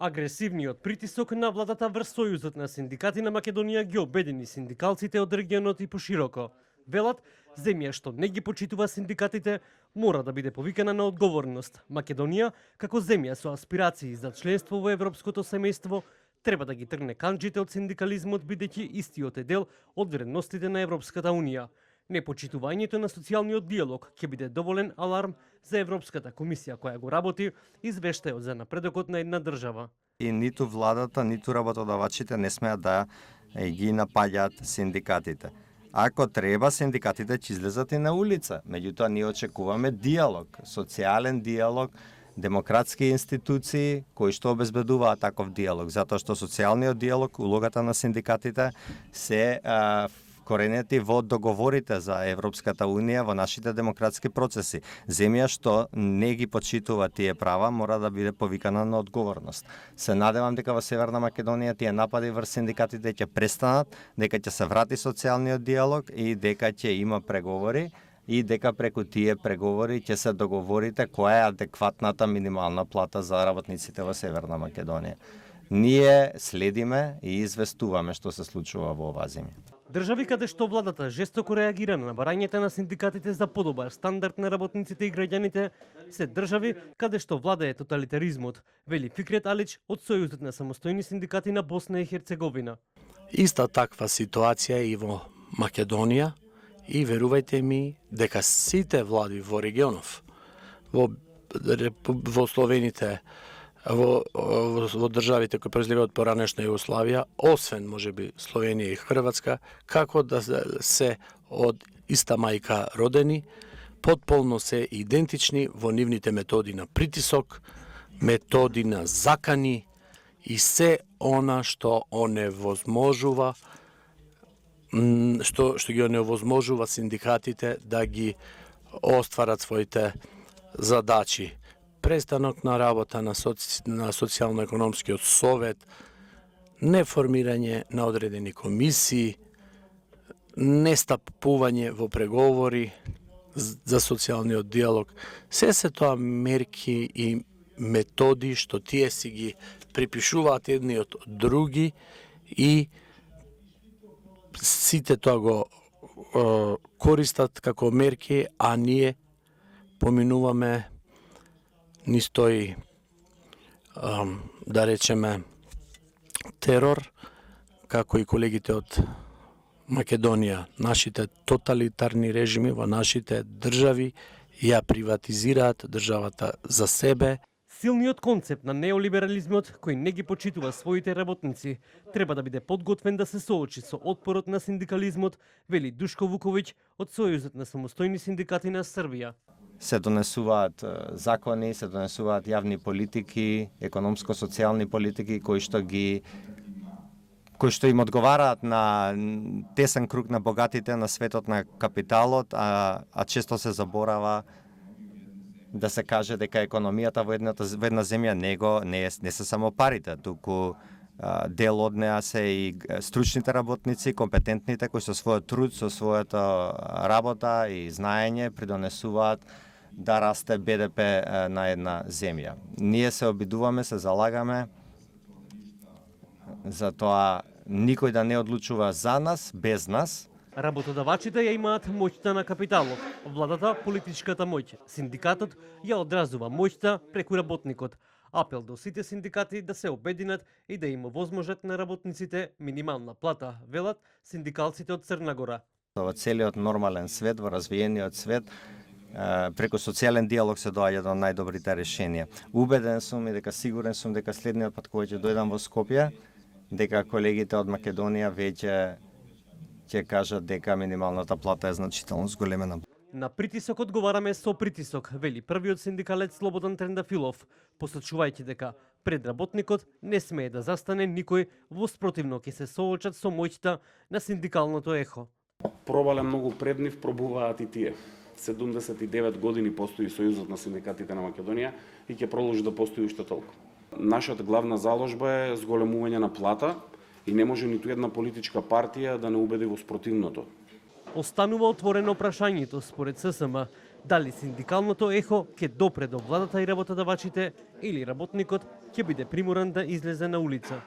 Агресивниот притисок на владата врз Сојузот на синдикати на Македонија ги обедини синдикалците од регионот и пошироко. Велат, земја што не ги почитува синдикатите, мора да биде повикана на одговорност. Македонија, како земја со аспирации за членство во европското семејство, треба да ги тргне канџите од синдикализмот, бидејќи истиот е дел од вредностите на Европската Унија. Непочитувањето на социјалниот диалог ќе биде доволен аларм за Европската комисија која го работи извештајот за напредокот на една држава. И ниту владата, ниту работодавачите не смеат да ги напаѓаат синдикатите. Ако треба, синдикатите ќе излезат и на улица. Меѓутоа, ние очекуваме диалог, социјален диалог, демократски институции кои што обезбедуваат таков диалог, затоа што социјалниот диалог, улогата на синдикатите се коренети во договорите за Европската Унија во нашите демократски процеси. Земја што не ги почитува тие права мора да биде повикана на одговорност. Се надевам дека во Северна Македонија тие напади врз синдикатите ќе престанат, дека ќе се врати социјалниот диалог и дека ќе има преговори и дека преку тие преговори ќе се договорите која е адекватната минимална плата за работниците во Северна Македонија. Ние следиме и известуваме што се случува во оваа земја. Држави каде што владата жестоко реагира на барањата на синдикатите за подобар стандард на работниците и граѓаните, се држави каде што владае тоталитаризмот, вели Фикрет Алич од Сојузот на самостојни синдикати на Босна и Херцеговина. Иста таква ситуација и во Македонија и верувајте ми дека сите влади во регионов, во Словените, во државите кои произлегуваат поранешна Југославија, освен можеби Словенија и Хрватска, како да се од иста мајка родени, потполно се идентични во нивните методи на притисок, методи на закани и се она што оневозможува што ги оневозможува синдикатите да ги остварат своите задачи. Престанок на работа на социјално-економскиот совет, неформирање на одредени комисии, нестапување во преговори за социјалниот диалог. Се тоа мерки и методи што тие си ги припишуваат едни од други и сите тоа го користат како мерки, а ние поминуваме низ тој, да речеме, терор, како и колегите од Македонија. Нашите тоталитарни режими во нашите држави ја приватизираат државата за себе. Силниот концепт на неолиберализмот, кој не ги почитува своите работници, треба да биде подготвен да се соочи со отпорот на синдикализмот, вели Душко Вуковиќ од Сојузот на самостојни синдикати на Србија. Се донесуваат закони, се донесуваат јавни политики, економско-социјални политики кои што им одговараат на тесен круг на богатите на светот на капиталот, а често се заборава да се каже дека економијата во една земја не се само парите, туку дел од неа се и стручните работници, компетентните кои со својот труд, со својата работа и знаење придонесуваат да расте БДП на една земја. Ние се обидуваме, се залагаме за тоа никој да не одлучува за нас, без нас. Работодавачите ја имаат моќта на капиталот, владата политичката моќ, синдикатот ја одразува моќта преку работникот. Апел до сите синдикати да се обединат и да им овозможат на работниците минимална плата, велат синдикалците од Црна Гора. Во целиот нормален свет, во развиениот свет, преку социјален диалог се доаѓа до најдобрите решенија. Убеден сум и дека сигурен сум дека следниот пат кога ќе дојдам во Скопје, дека колегите од Македонија веќе ќе кажат дека минималната плата е значително зголемена. На притисок одговараме со притисок, вели првиот синдикалец Слободан Трендафилов, посочувајќи дека пред работникот не смее да застане никој, во спротивно ќе се соочат со моќта на синдикалното ехо. Пробале многу пред нив, пробуваат и тие. 79 години постои Сојузот на синдикатите на Македонија и ќе продолжи да постои уште толку. Нашата главна заложба е зголемување на плата и не може ниту една политичка партија да не убеди во спротивното. Останува отворено прашањето според ССМ дали синдикалното ехо ќе допре до владата и работодавачите или работникот ќе биде приморан да излезе на улица.